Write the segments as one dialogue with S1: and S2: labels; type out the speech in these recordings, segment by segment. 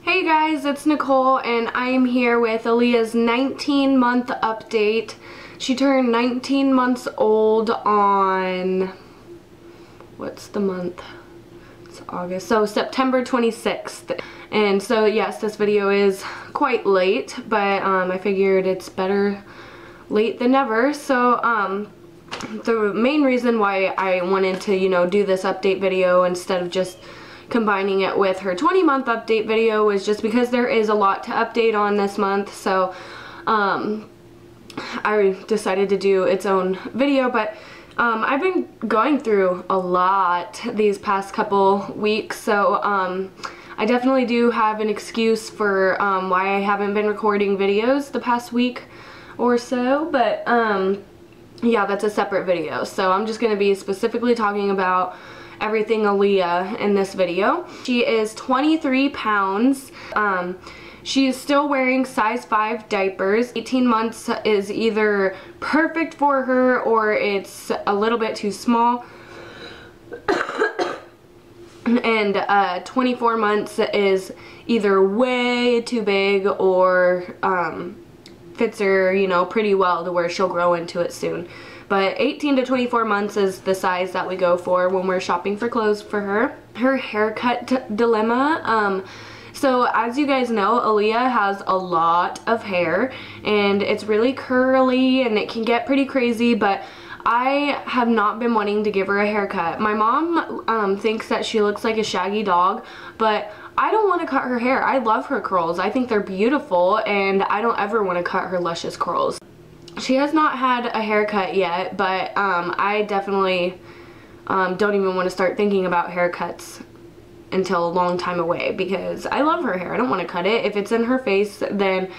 S1: Hey guys, it's Nicole and I am here with Aleia'S 19-month update. She turned 19 months old on, what's the month? It's August, so September 26th. And so yes, this video is quite late, but I figured it's better late than never. So the main reason why I wanted to, do this update video instead of just combining it with her 20-month update video was just because there is a lot to update on this month. So I decided to do its own video, but I've been going through a lot these past couple weeks, so I definitely do have an excuse for why I haven't been recording videos the past week or so, but yeah, that's a separate video. So I'm just going to be specifically talking about everything Alei'a in this video. She is 23 pounds. She is still wearing size 5 diapers. 18 months is either perfect for her or it's a little bit too small. And 24 months is either way too big or fits her, pretty well to where she'll grow into it soon. But 18 to 24 months is the size that we go for when we're shopping for clothes for her. Her haircut dilemma. So as you guys know, Alei'a has a lot of hair and it's really curly and it can get pretty crazy, but I have not been wanting to give her a haircut. My mom thinks that she looks like a shaggy dog, but I don't want to cut her hair. I love her curls. I think they're beautiful and I don't ever want to cut her luscious curls. She has not had a haircut yet, but I definitely don't even want to start thinking about haircuts until a long time away because I love her hair. I don't want to cut it. If it's in her face, then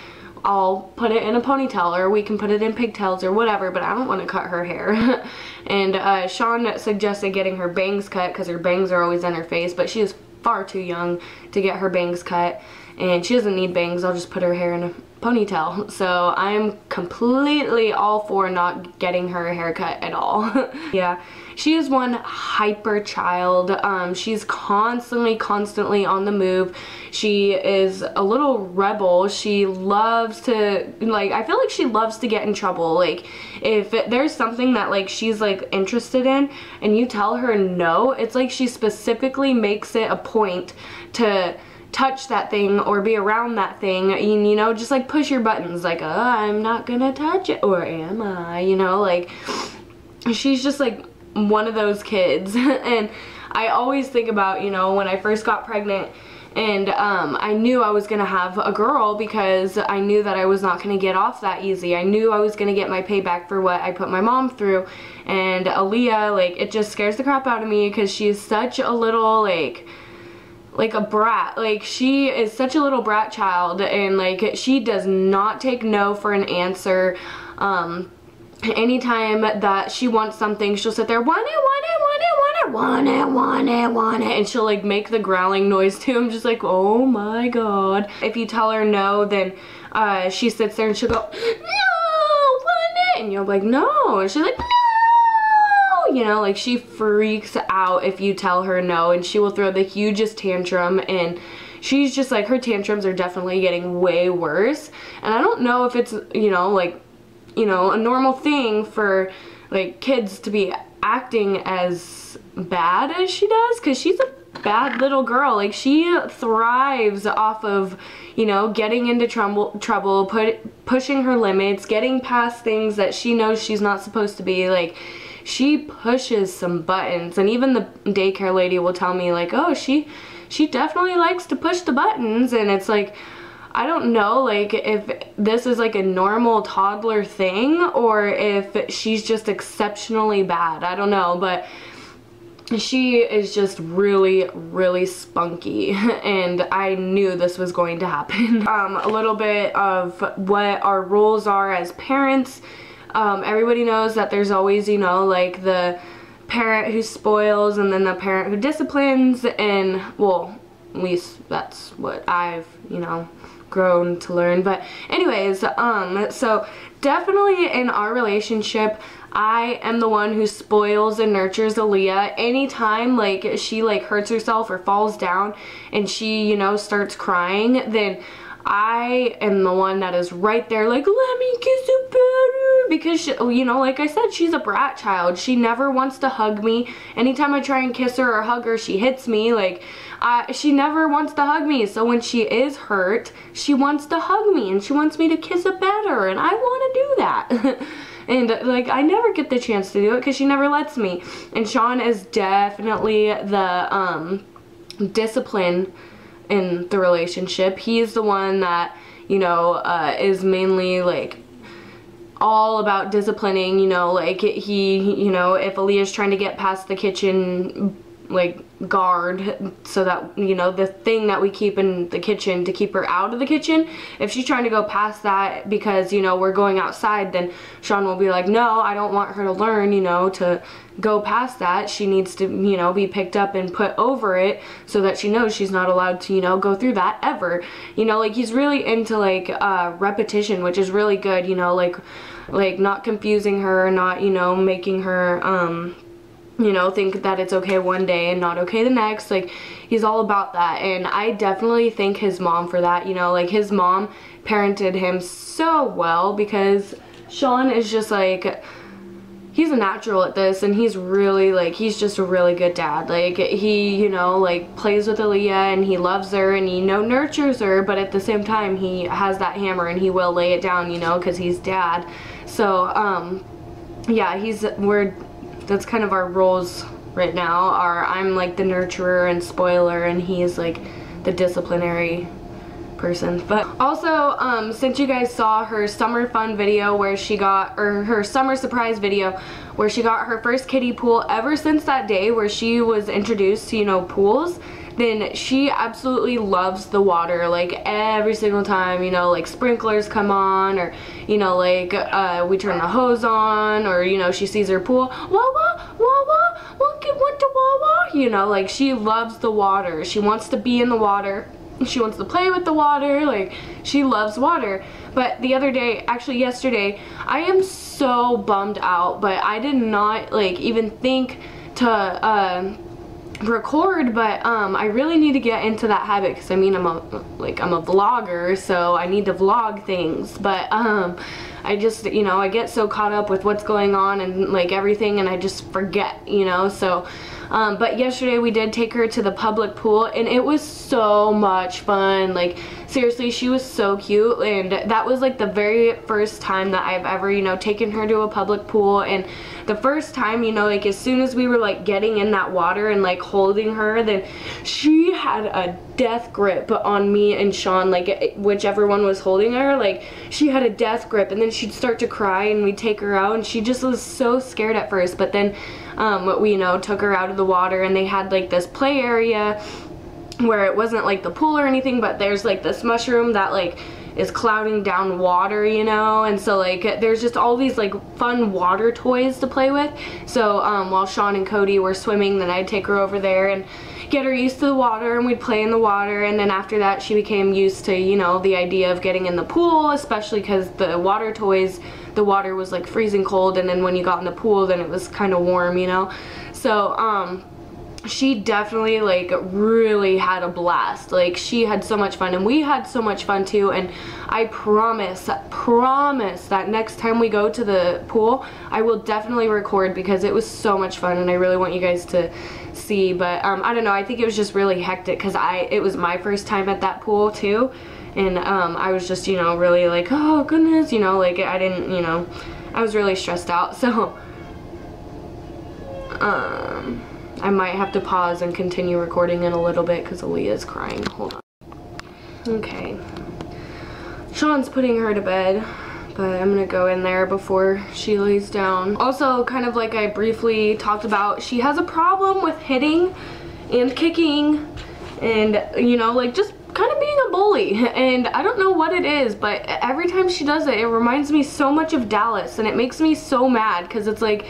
S1: I'll put it in a ponytail or we can put it in pigtails or whatever, but I don't want to cut her hair. And Sean suggested getting her bangs cut because her bangs are always in her face, but she is far too young to get her bangs cut and she doesn't need bangs. I'll just put her hair in a ponytail. So I'm completely all for not getting her a haircut at all. Yeah, she is one hyper child. She's constantly on the move. She is a little rebel. She loves to, I feel like she loves to get in trouble. Like if there's something that she's interested in and you tell her no, it's like she specifically makes it a point to touch that thing or be around that thing, and just push your buttons oh, I'm not gonna touch it, or am I, she's just one of those kids. And I always think about when I first got pregnant and I knew I was gonna have a girl because I knew that I was not gonna get off that easy. I knew I was gonna get my payback for what I put my mom through. And Alei'a, it just scares the crap out of me because she's such a little like a brat. She is such a little brat child, and she does not take no for an answer. Anytime that she wants something, she'll sit there, want it, and she'll make the growling noise too. I'm just oh my god. If you tell her no, then she sits there and she'll go, no, want it, and you'll be no, and she's no. She freaks out if you tell her no, and she will throw the hugest tantrum, and she's just her tantrums are definitely getting way worse. And I don't know if it's a normal thing for kids to be acting as bad as she does, because she's a bad little girl. She thrives off of getting into trouble, pushing her limits, getting past things that she knows she's not supposed to be. She pushes some buttons, and even the daycare lady will tell me oh, she definitely likes to push the buttons. And it's I don't know if this is a normal toddler thing or if she's just exceptionally bad. I don't know, but she is just really spunky, and I knew this was going to happen. A little bit of what our roles are as parents. Everybody knows that there's always, the parent who spoils and then the parent who disciplines, and, well, at least that's what I've, grown to learn. But anyways, so definitely in our relationship, I am the one who spoils and nurtures Aaliyah. Anytime like she like hurts herself or falls down and she, you know, starts crying, then I am the one that is right there like, let me kiss you better, because she, you know, like I said, she's a brat child. She never wants to hug me. Anytime I try and kiss her or hug her, she hits me. Like, she never wants to hug me. So when she is hurt, she wants to hug me and she wants me to kiss her better, and I want to do that. And like, I never get the chance to do it because she never lets me. And Sean is definitely the discipline in the relationship. He's the one that, you know, is mainly like all about disciplining, you know, like he, you know, if Aleia'S trying to get past the kitchen like guard, so that, you know, the thing that we keep in the kitchen to keep her out of the kitchen, if she's trying to go past that because, you know, we're going outside, then Sean will be like, no, I don't want her to learn, you know, to go past that. She needs to, you know, be picked up and put over it so that she knows she's not allowed to, you know, go through that ever. You know, like he's really into like repetition, which is really good, you know, like not confusing her, not, you know, making her you know, think that it's okay one day and not okay the next. Like, he's all about that, and I definitely thank his mom for that. You know, like his mom parented him so well, because Sean is just like, he's a natural at this, and he's really like, he's just a really good dad. Like, he, you know, like plays with Aaliyah and he loves her and he, you know, nurtures her, but at the same time he has that hammer and he will lay it down, you know, because he's dad. So yeah, that's kind of our roles right now. I'm like the nurturer and spoiler, and he's like the disciplinary person. But also, since you guys saw her summer fun video where she got, or her summer surprise video where she got her first kiddie pool, ever since that day where she was introduced to, you know, pools, then she absolutely loves the water. Like, every single time, you know, like sprinklers come on, or, you know, like we turn the hose on, or, you know, she sees her pool, Wawa, Wawa, went to Wawa, you know, like she loves the water. She wants to be in the water. She wants to play with the water. Like, she loves water. But the other day, actually yesterday, I am so bummed out, but I did not like even think to record, but I really need to get into that habit, because I mean, I'm a vlogger, so I need to vlog things. But I just, you know, I get so caught up with what's going on and like everything, and I just forget, you know. So but yesterday we did take her to the public pool, and it was so much fun. Like, seriously, she was so cute, and that was like the very first time that I've ever, you know, taken her to a public pool. And the first time, you know, like as soon as we were like getting in that water and like holding her, then she had a death grip on me and Sean, like whichever one was holding her. Like, she had a death grip, and then she'd start to cry and we'd take her out, and she just was so scared at first. But then we, you know, took her out of the water, and they had like this play area where it wasn't like the pool or anything, but there's like this mushroom that like is clouding down water, you know, and so like there's just all these like fun water toys to play with. So while Sean and Cody were swimming, then I'd take her over there and get her used to the water, and we'd play in the water. And then after that, she became used to, you know, the idea of getting in the pool, especially because the water toys, the water was like freezing cold, and then when you got in the pool, then it was kind of warm, you know. So she definitely like really had a blast. Like, she had so much fun, and we had so much fun too. And I promise that next time we go to the pool, I will definitely record, because it was so much fun and I really want you guys to see. But I don't know, I think it was just really hectic because it was my first time at that pool too, and I was just, you know, really like, oh goodness, you know, like I didn't, you know, I was really stressed out. So I might have to pause and continue recording in a little bit because Aleia'S crying. Hold on. Okay, Sean's putting her to bed, but I'm gonna go in there before she lays down. Also, kind of like I briefly talked about, she has a problem with hitting and kicking and, you know, like just kind of being a bully. And I don't know what it is, but every time she does it, it reminds me so much of Dallas, and it makes me so mad, because it's like,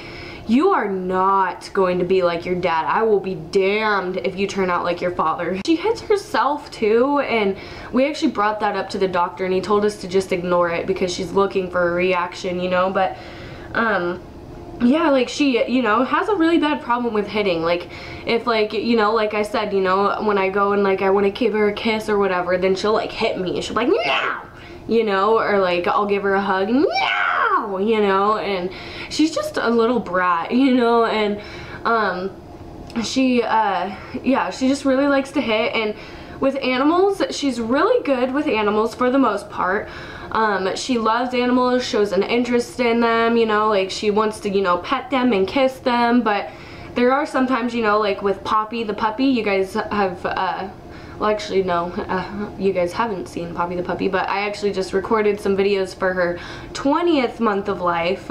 S1: you are not going to be like your dad. I will be damned if you turn out like your father. She hits herself too, and we actually brought that up to the doctor, and he told us to just ignore it because she's looking for a reaction, you know. But yeah, like she, you know, has a really bad problem with hitting. Like if like, you know, like I said, you know, when I go and like I want to give her a kiss or whatever, then she'll like hit me. She'll be like, no, you know, or like I'll give her a hug, no, you know, and she's just a little brat, you know, and she yeah, she just really likes to hit. And with animals, she's really good with animals for the most part. She loves animals, shows an interest in them, you know, like she wants to, you know, pet them and kiss them. But there are sometimes, you know, like with Poppy the puppy, you guys have, well actually no, you guys haven't seen Poppy the puppy, but I actually just recorded some videos for her 20th month of life,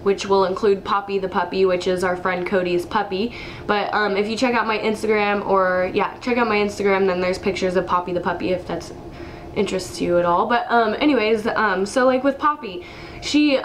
S1: which will include Poppy the puppy, which is our friend Cody's puppy. But if you check out my Instagram, or yeah, check out my Instagram, then there's pictures of Poppy the puppy if that's interests you at all. But anyways, so like with Poppy, she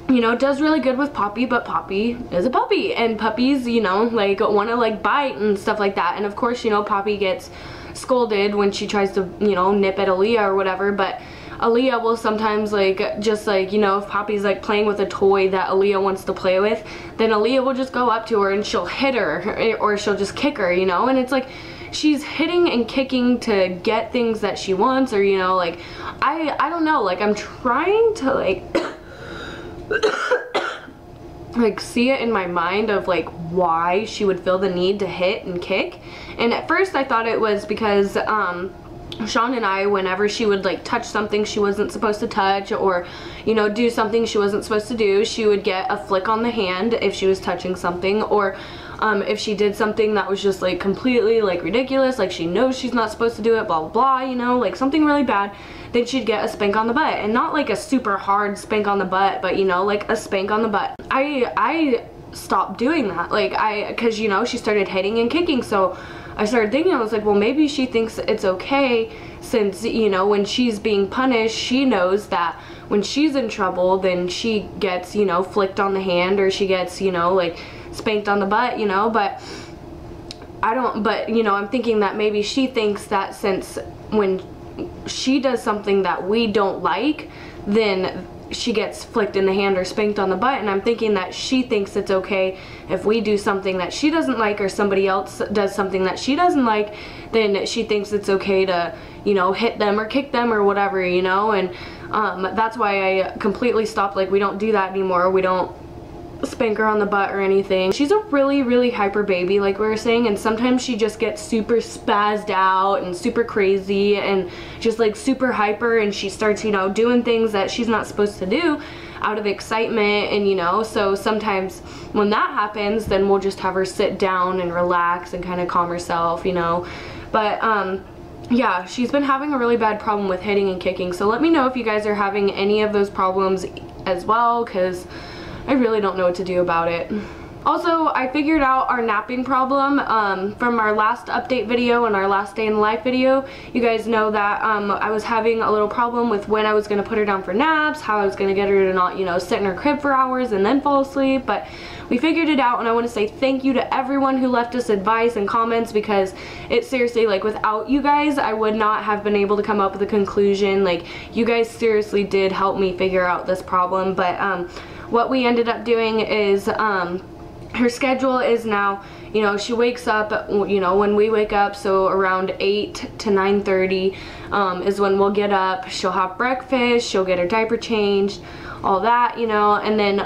S1: you know, does really good with Poppy, but Poppy is a puppy, and puppies, you know, like want to like bite and stuff like that. And of course, you know, Poppy gets scolded when she tries to, you know, nip at Aaliyah or whatever. But Aaliyah will sometimes like, just like, you know, if Poppy's like playing with a toy that Aaliyah wants to play with, then Aaliyah will just go up to her and she'll hit her, or she'll just kick her, you know. And it's like she's hitting and kicking to get things that she wants, or, you know, like I don't know, like I'm trying to like like see it in my mind of like why she would feel the need to hit and kick. And at first I thought it was because Sean and I, whenever she would like touch something she wasn't supposed to touch, or, you know, do something she wasn't supposed to do, she would get a flick on the hand if she was touching something. Or if she did something that was just like completely like ridiculous, like she knows she's not supposed to do it, blah blah blah, you know, like something really bad, then she'd get a spank on the butt. And not like a super hard spank on the butt, but, you know, like a spank on the butt. I stopped doing that, like because, you know, she started hitting and kicking. So I started thinking, I was like, well, maybe she thinks it's okay, since, you know, when she's being punished, she knows that when she's in trouble, then she gets, you know, flicked on the hand, or she gets, you know, like spanked on the butt, you know. But I don't, but, you know, I'm thinking that maybe she thinks that since when she does something that we don't like, then she gets flicked in the hand or spanked on the butt. And I'm thinking that she thinks it's okay if we do something that she doesn't like, or somebody else does something that she doesn't like, then she thinks it's okay to, you know, hit them or kick them or whatever, you know. And that's why I completely stopped. Like, we don't do that anymore. We don't spank her on the butt or anything. She's a really hyper baby, like we were saying, and sometimes she just gets super spazzed out and super crazy and just like super hyper, and she starts, you know, doing things that she's not supposed to do out of excitement. And, you know, so sometimes when that happens, then we'll just have her sit down and relax and kind of calm herself, you know. But yeah, she's been having a really bad problem with hitting and kicking. So let me know if you guys are having any of those problems as well, because I really don't know what to do about it. Also, I figured out our napping problem from our last update video and our last day in the life video. You guys know that I was having a little problem with when I was going to put her down for naps, how I was going to get her to not, you know, sit in her crib for hours and then fall asleep. But we figured it out, and I want to say thank you to everyone who left us advice and comments, because it seriously, like, without you guys, I would not have been able to come up with a conclusion. Like, you guys seriously did help me figure out this problem. But what we ended up doing is her schedule is now, you know, she wakes up, you know, when we wake up, so around 8 to 9:30 is when we'll get up. She'll have breakfast, she'll get her diaper changed, all that, you know. And then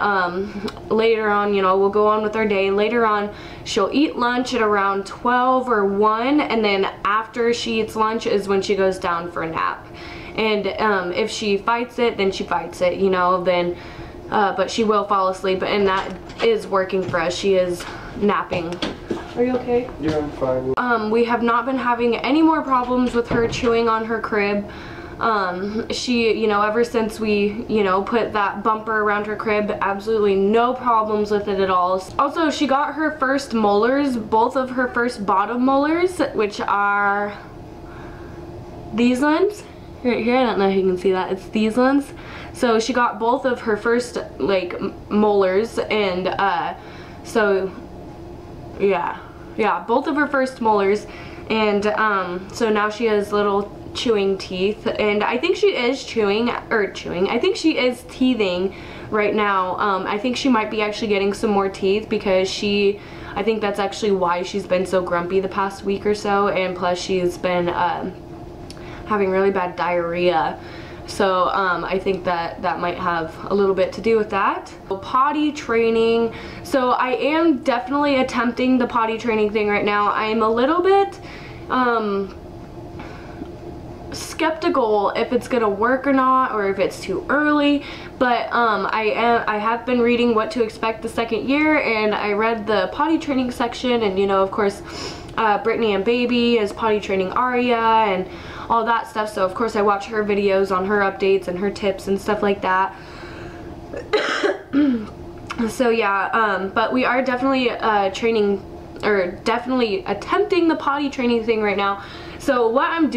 S1: later on, you know, we'll go on with our day. Later on, she'll eat lunch at around 12 or 1, and then after she eats lunch is when she goes down for a nap. And if she fights it, then she fights it, you know, then but she will fall asleep, and that is working for us. She is napping. Are you okay?
S2: Yeah, I'm fine.
S1: We have not been having any more problems with her chewing on her crib. She, you know, ever since we, you know, put that bumper around her crib, absolutely no problems with it at all. Also, she got her first molars, both of her first bottom molars, which are these ones. Right here, I don't know if you can see that. It's these ones. So she got both of her first, like, molars, and so yeah, both of her first molars. And so now she has little chewing teeth, and I think she is I think she is teething right now. I think she might be actually getting some more teeth because I think that's actually why she's been so grumpy the past week or so, and plus she's been having really bad diarrhea. So I think that might have a little bit to do with that. Potty training. So I am definitely attempting the potty training thing right now. I'm a little bit skeptical if it's gonna work or not, or if it's too early, but I have been reading What to Expect the Second Year, and I read the potty training section, and you know, of course, Brittany and Baby is potty training Aria and all that stuff, so of course I watch her videos on her updates and her tips and stuff like that. So yeah, but we are definitely definitely attempting the potty training thing right now. So what I'm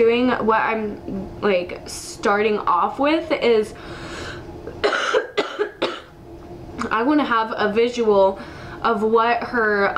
S1: like starting off with is I want to have a visual of what her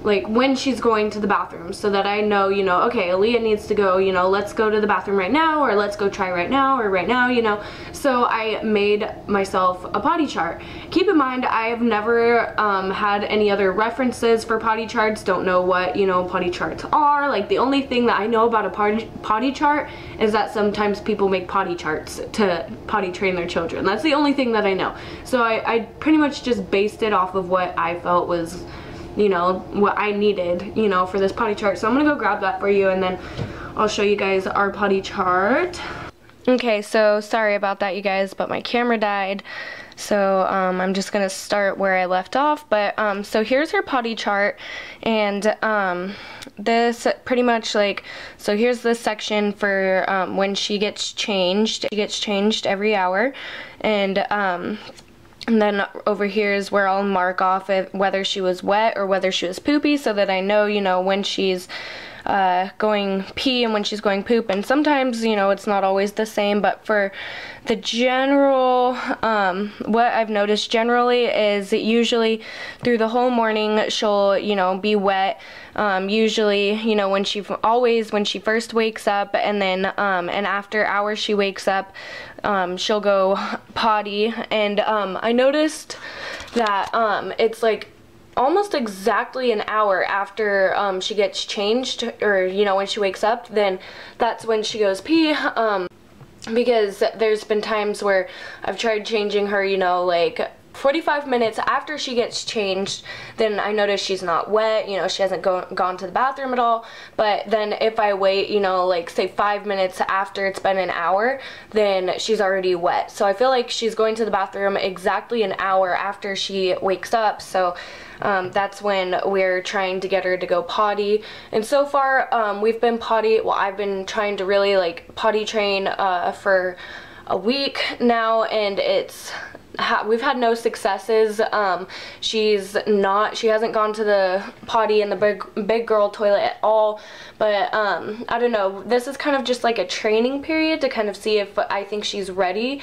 S1: like when she's going to the bathroom, so that I know, you know, okay, Aaliyah needs to go, you know, let's go to the bathroom right now, or let's go try right now, or right now, you know. So I made myself a potty chart. Keep in mind, I have never had any other references for potty charts, don't know what, you know, potty charts are. Like, the only thing that I know about a potty chart is that sometimes people make potty charts to potty train their children. That's the only thing that I know. So I pretty much just based it off of what I felt was, you know, what I needed, you know, for this potty chart. So I'm gonna go grab that for you, and then I'll show you guys our potty chart. Okay, so sorry about that, you guys, but my camera died. So I'm just gonna start where I left off. But so here's her potty chart, and this pretty much, like, so here's this section for when she gets changed. She gets changed every hour, and then over here is where I'll mark off whether she was wet or whether she was poopy, so that I know, you know, when she's going pee and when she's going poop. And sometimes, you know, it's not always the same, but for the general, what I've noticed generally is usually through the whole morning she'll, you know, be wet. Usually, you know, when she first wakes up, and then and after hours she wakes up, she'll go potty. And I noticed that it's like almost exactly an hour after she gets changed, or, you know, when she wakes up, then that's when she goes pee. Because there's been times where I've tried changing her, you know, like 45 minutes after she gets changed, then I notice she's not wet, you know, she hasn't gone to the bathroom at all. But then if I wait, you know, like say 5 minutes after it's been an hour, then she's already wet. So I feel like she's going to the bathroom exactly an hour after she wakes up. So that's when we're trying to get her to go potty. And so far, we've been I've been trying to really like potty train for a week now, and we've had no successes. She hasn't gone to the potty in the big girl toilet at all. But I don't know, this is kind of just like a training period to kind of see if I think she's ready.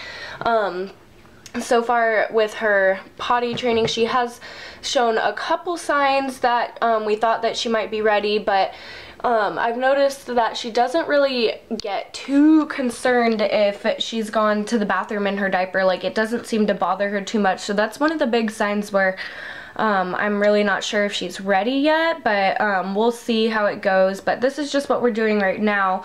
S1: So far with her potty training, she has shown a couple signs that we thought that she might be ready, but I've noticed that she doesn't really get too concerned if she's gone to the bathroom in her diaper. Like, it doesn't seem to bother her too much. So that's one of the big signs where I'm really not sure if she's ready yet, but we'll see how it goes. But this is just what we're doing right now.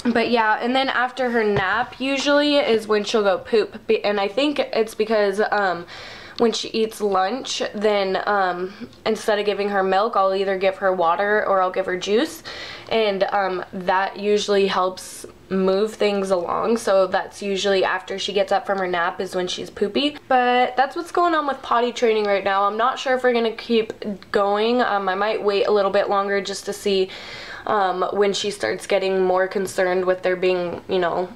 S1: But yeah, and then after her nap usually is when she'll go poop. And I think it's because when she eats lunch, then instead of giving her milk, I'll either give her water or I'll give her juice. And that usually helps move things along. So that's usually after she gets up from her nap is when she's poopy. But that's what's going on with potty training right now. I'm not sure if we're gonna keep going. I might wait a little bit longer just to see when she starts getting more concerned with there being, you know,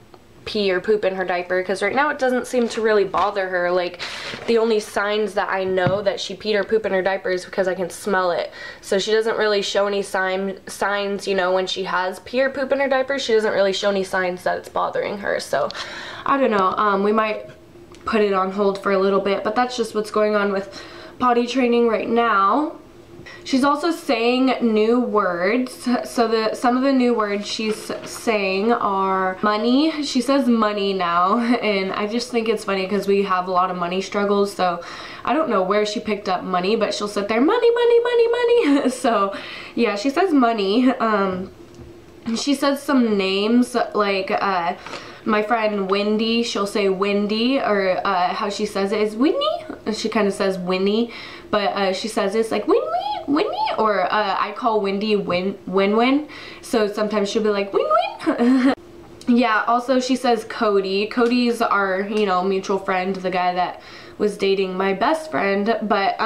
S1: pee or poop in her diaper, because right now it doesn't seem to really bother her. Like, the only signs that I know that she peed or poop in her diaper is because I can smell it. So she doesn't really show any signs, you know, when she has pee or poop in her diaper, she doesn't really show any signs that it's bothering her. So I don't know, we might put it on hold for a little bit, but that's just what's going on with potty training right now. She's also saying new words. So some of the new words she's saying are money. She says money now, and I just think it's funny because we have a lot of money struggles, so I don't know where she picked up money, but she'll sit there, money, money, money, money. So yeah, she says money. She says some names, like my friend Wendy, she'll say Wendy, or how she says it is Winnie. She kind of says Winnie, but she says it's like Winnie, or I call Wendy Win. So sometimes she'll be like Win. Yeah, also she says Cody. Cody's our, you know, mutual friend, the guy that was dating my best friend, but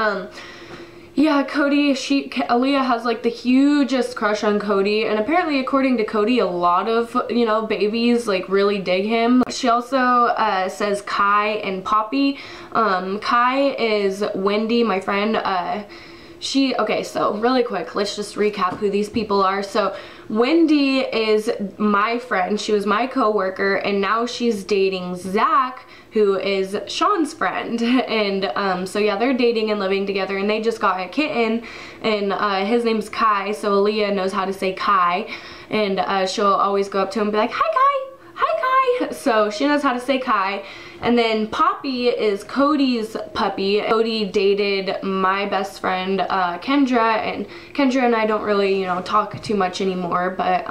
S1: yeah, Cody, Aaliyah has like the hugest crush on Cody, and apparently according to Cody, a lot of, you know, babies like really dig him. She also says Kai and Poppy. Kai is Wendy, my friend. Okay, so really quick, let's just recap who these people are. So Wendy is my friend. She was my co-worker, and now she's dating Zach, who is Sean's friend. And so yeah, they're dating and living together, and they just got a kitten, and his name's Kai, so Aaliyah knows how to say Kai, and she'll always go up to him and be like, hi Kai, hi Kai. So she knows how to say Kai. And then Poppy is Cody's puppy. Cody dated my best friend Kendra, and Kendra and I don't really, you know, talk too much anymore, but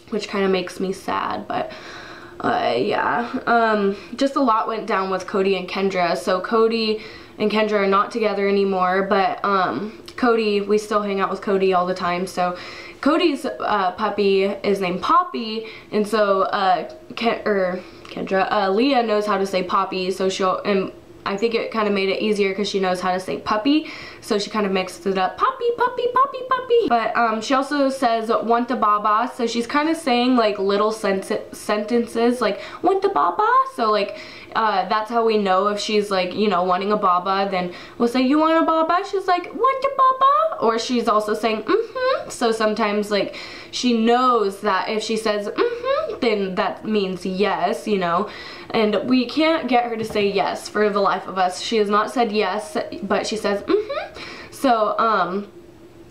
S1: which kind of makes me sad, but yeah, just a lot went down with Cody and Kendra. So Cody and Kendra are not together anymore, but Cody, we still hang out with Cody all the time. So Cody's puppy is named Poppy, and so Kendra, Leah knows how to say Poppy, so and I think it kind of made it easier because she knows how to say puppy, so she kind of mixed it up, Poppy, Poppy, Poppy, Poppy. But she also says want the baba, so she's kind of saying like little sentences like want the baba, so like that's how we know if she's like, you know, wanting a baba. Then we'll say you want a baba, she's like want a baba, or she's also saying so sometimes like she knows that if she says then that means yes, you know, and we can't get her to say yes for the life of us. She has not said yes, but she says so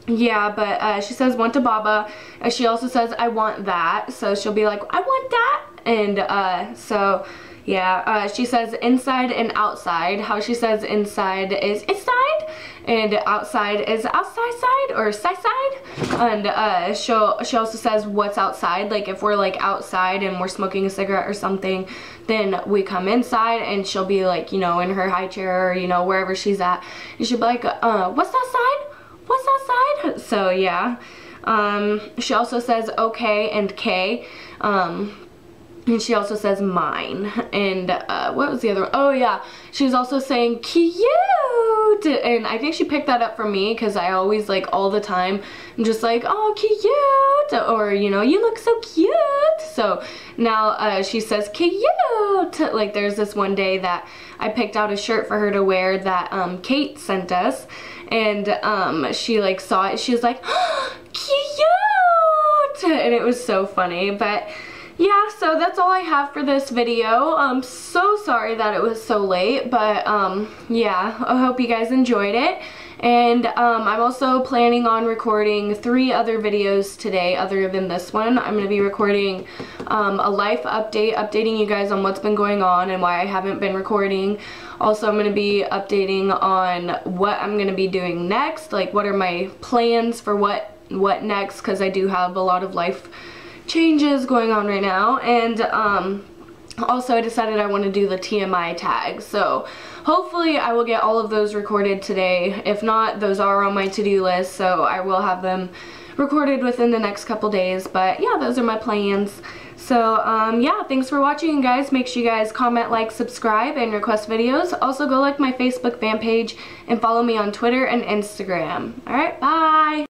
S1: yeah, but she says want a baba, and she also says I want that, so she'll be like I want that. And so yeah, she says inside and outside. How she says inside is inside, and outside is outside side or side side. And she also says what's outside. Like if we're like outside and we're smoking a cigarette or something, then we come inside, and she'll be like, you know, in her high chair or, you know, wherever she's at, and she'll be like, what's outside? What's outside? So yeah. She also says okay and K. And she also says mine. And what was the other one? Oh yeah, she's also saying cute. And I think she picked that up from me because I always like all the time I'm just like, oh cute, or you know, you look so cute. So now she says cute. Like there's this one day that I picked out a shirt for her to wear that Kate sent us, and she like saw it, she was like oh, cute, and it was so funny. But yeah, so that's all I have for this video. I'm so sorry that it was so late, but yeah, I hope you guys enjoyed it. And I'm also planning on recording 3 other videos today other than this one. I'm going to be recording a life update, updating you guys on what's been going on and why I haven't been recording. Also, I'm going to be updating on what I'm going to be doing next, like what are my plans for what next, because I do have a lot of life changes going on right now. And also I decided I want to do the TMI tag, so hopefully I will get all of those recorded today. If not, those are on my to-do list, so I will have them recorded within the next couple days. But yeah, those are my plans. So yeah, thanks for watching, guys. Make sure you guys comment, like, subscribe, and request videos. Also go like my Facebook fan page and follow me on Twitter and Instagram. Alright, bye!